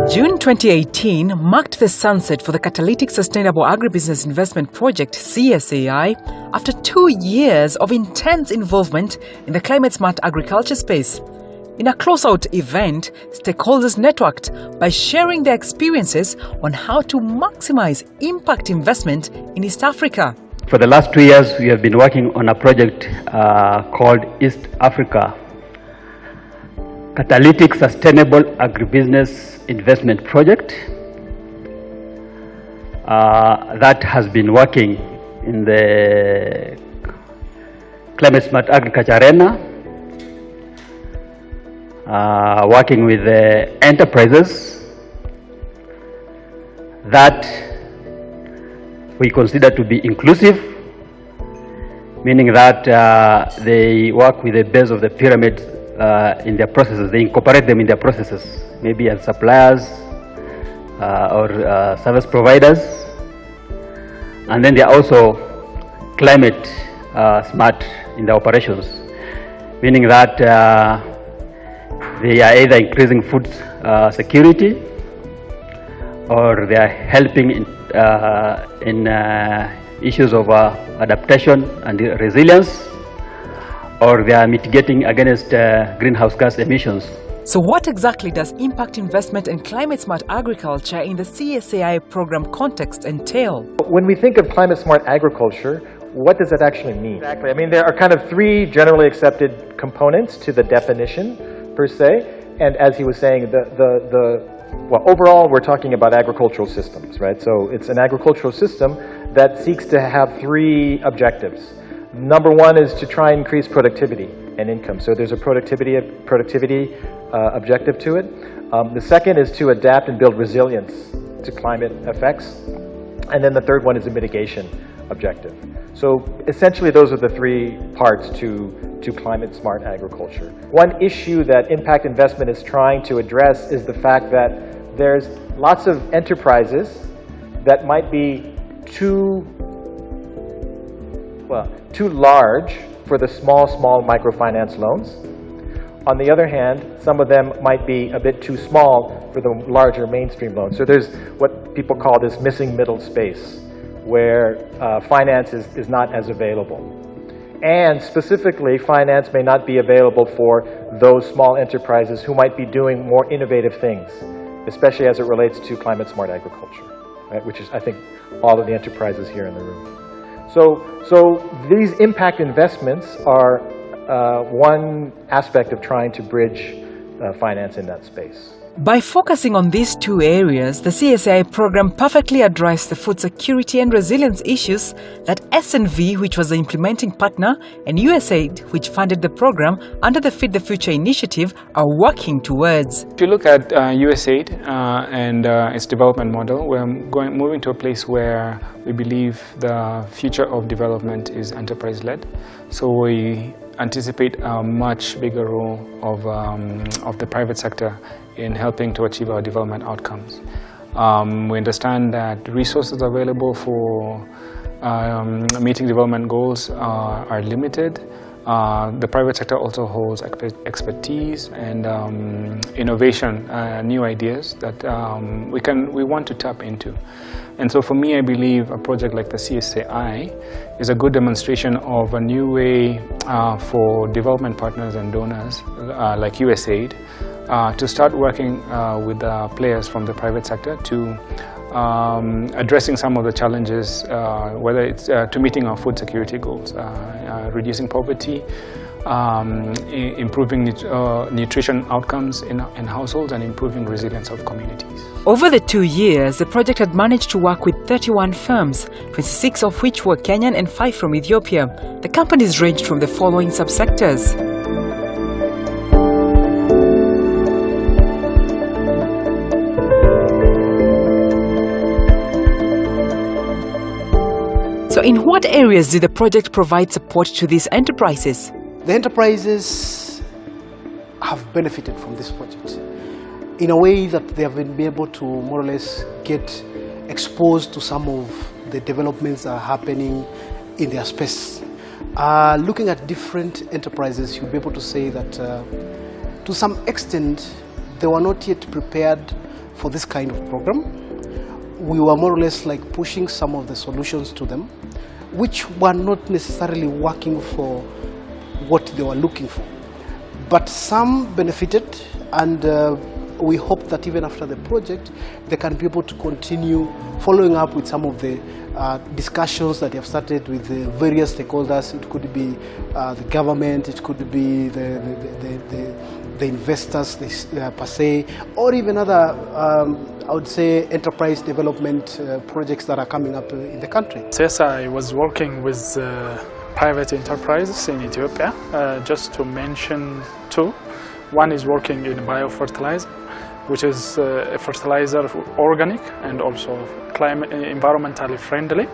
June 2018 marked the sunset for the Catalytic Sustainable Agribusiness Investment Project, CSAI, after 2 years of intense involvement in the climate-smart agriculture space. In a closeout event, stakeholders networked by sharing their experiences on how to maximize impact investment in East Africa. For the last 2 years, we have been working on a project called East Africa Catalytic Sustainable Agribusiness Investment Project that has been working in the climate smart agriculture arena, working with the enterprises that we consider to be inclusive, meaning that they work with the base of the pyramid in their processes. They incorporate them in their processes, maybe as suppliers or service providers. And then they are also climate smart in their operations, meaning that they are either increasing food security, or they are helping in issues of adaptation and resilience, or they are mitigating against greenhouse gas emissions. So what exactly does impact investment and climate-smart agriculture in the CSAI program context entail? When we think of climate-smart agriculture, what does that actually mean? Exactly. I mean, there are kind of three generally accepted components to the definition, per se. And as he was saying, well, overall, we're talking about agricultural systems, right? So it's an agricultural system that seeks to have three objectives. Number one is to try and increase productivity and income. So there's a productivity objective to it. The second is to adapt and build resilience to climate effects. And then the third one is a mitigation objective. So essentially those are the three parts to climate smart agriculture. One issue that impact investment is trying to address is the fact that there's lots of enterprises that might be too large for the small microfinance loans. On the other hand, some of them might be a bit too small for the larger mainstream loans. So there's what people call this missing middle space, where finance is not as available. And specifically, finance may not be available for those small enterprises who might be doing more innovative things, especially as it relates to climate smart agriculture, right? Which is, I think, all of the enterprises here in the room. So these impact investments are one aspect of trying to bridge finance in that space. By focusing on these two areas, the CSAI program perfectly addressed the food security and resilience issues that SNV, which was the implementing partner, and USAID, which funded the program under the Feed the Future initiative, are working towards. If you look at USAID and its development model, we're moving to a place where we believe the future of development is enterprise-led. So we anticipate a much bigger role of the private sector in helping to achieve our development outcomes. We understand that resources available for meeting development goals are limited. The private sector also holds expertise and innovation, new ideas that we want to tap into. And so for me, I believe a project like the CSAI is a good demonstration of a new way for development partners and donors like USAID to start working with players from the private sector to addressing some of the challenges, whether it's to meeting our food security goals, reducing poverty, improving nutrition outcomes in households, and improving resilience of communities. Over the 2 years, the project had managed to work with 31 firms, 26 of which were Kenyan and 5 from Ethiopia. The companies ranged from the following subsectors: So in what areas did the project provide support to these enterprises? The enterprises have benefited from this project in a way that they have been able to more or less get exposed to some of the developments that are happening in their space. Looking at different enterprises, you'll be able to say that to some extent they were not yet prepared for this kind of program. We were more or less like pushing some of the solutions to them, which were not necessarily working for what they were looking for. But some benefited, and we hope that even after the project, they can be able to continue following up with some of the discussions that they have started with the various stakeholders. It could be the government, it could be the investors per se, or even other, I would say, enterprise development projects that are coming up in the country. CSAI was working with private enterprises in Ethiopia, just to mention two. One is working in biofertilizer, which is a fertilizer organic and also environmentally friendly.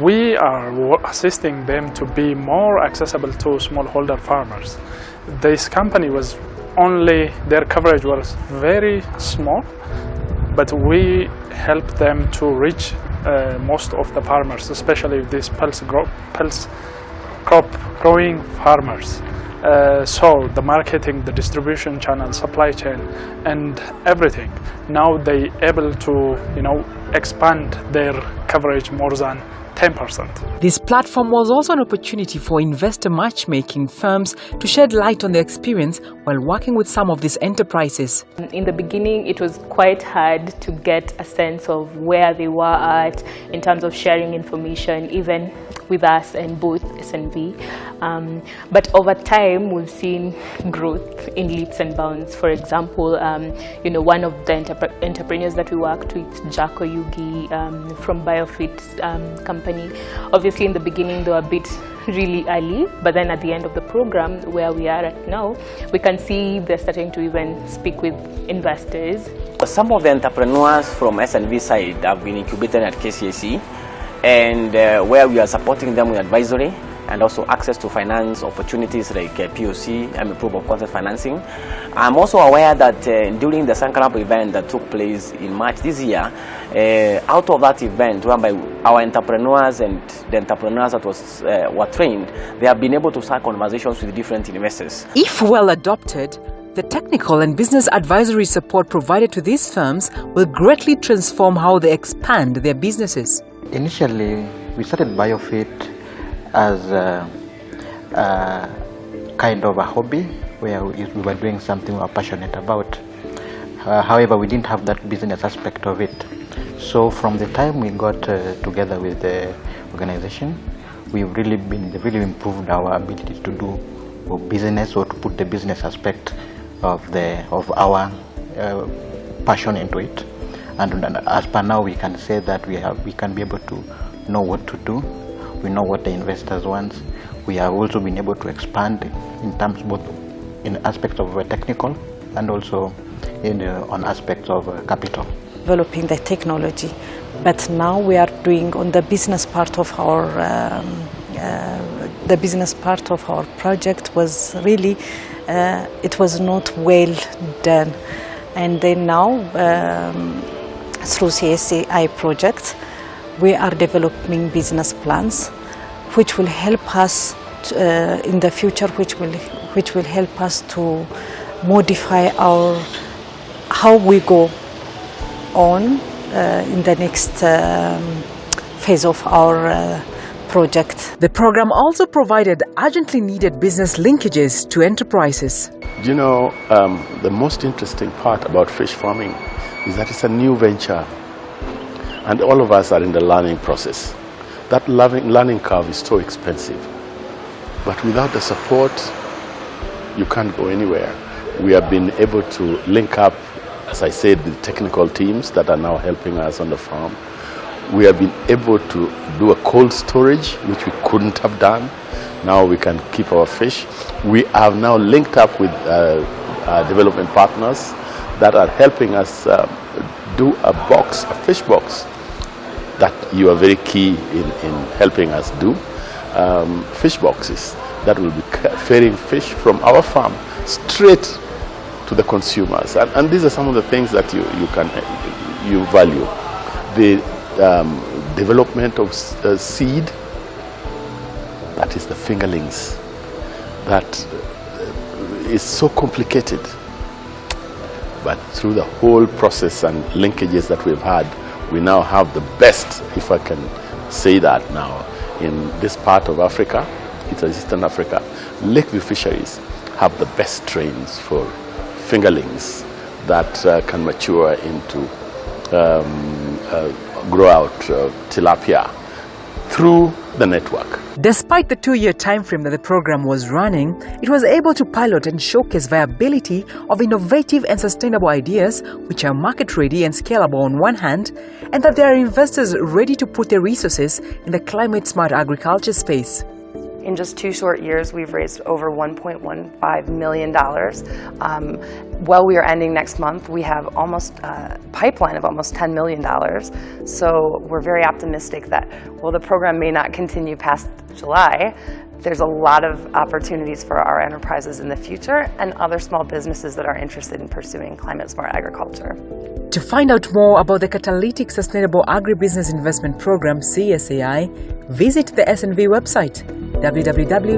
We are assisting them to be more accessible to smallholder farmers. This company was only, their coverage was very small, but we helped them to reach most of the farmers, especially these pulse crop growing farmers. So the marketing, the distribution channel, supply chain, and everything. Now they able to, expand their coverage more than 10%. This platform was also an opportunity for investor matchmaking firms to shed light on their experience while working with some of these enterprises. In the beginning, it was quite hard to get a sense of where they were at in terms of sharing information, even with us and both SNV. But over time, we've seen growth in leaps and bounds. For example, one of the entrepreneurs that we worked with, Jaco Yugi from Biofit company. Obviously, in the beginning, they were a bit really early, but then at the end of the program, where we are at now, we can see they're starting to even speak with investors. Some of the entrepreneurs from SNV side have been incubated at KCAC, and where we are supporting them with advisory and also access to finance opportunities like POC and proof of concept financing. I'm also aware that during the Sankarab event that took place in March this year, out of that event, whereby our entrepreneurs and the entrepreneurs that were trained, they have been able to start conversations with different investors. If well adopted, the technical and business advisory support provided to these firms will greatly transform how they expand their businesses. Initially, we started Biofit as a kind of a hobby where we were doing something we were passionate about. However, we didn't have that business aspect of it. So from the time we got together with the organization, we've really improved our ability to do business, or to put the business aspect of our passion into it. And as per now, we can say that we can be able to know what to do. We know what the investors want. We have also been able to expand in terms both in aspects of technical and also on aspects of capital. Developing the technology, but now we are doing on the business part of our project was really it was not well done, and then now through CSAI project we are developing business plans which will help us in the future, which will help us to modify how we go on in the next phase of our project. The program also provided urgently needed business linkages to enterprises. The most interesting part about fish farming is that it's a new venture, and all of us are in the learning process. That learning curve is so expensive, but without the support, you can't go anywhere. We have been able to link up, as I said, the technical teams that are now helping us on the farm. We have been able to do a cold storage, which we couldn't have done. Now we can keep our fish. We have now linked up with development partners that are helping us do a fish box, that you are very key in helping us do. Fish boxes that will be ferrying fish from our farm straight to the consumers. And these are some of the things that you value. The development of seed, that is the fingerlings, that is so complicated. But through the whole process and linkages that we've had, we now have the best, if I can say that now, in this part of Africa, it's Eastern Africa. Lakeview fisheries have the best strains for fingerlings that can mature into grow out tilapia through the network. Despite the 2-year time frame that the program was running, it was able to pilot and showcase viability of innovative and sustainable ideas which are market ready and scalable on one hand, and that there are investors ready to put their resources in the climate smart agriculture space. In just 2 short years, we've raised over $1.15 million. While we are ending next month, we have almost a pipeline of almost $10 million. So we're very optimistic that while the program may not continue past July, there's a lot of opportunities for our enterprises in the future and other small businesses that are interested in pursuing climate smart agriculture. To find out more about the Catalytic Sustainable Agribusiness Investment Program, CSAI, visit the SNV website, www.snv.org.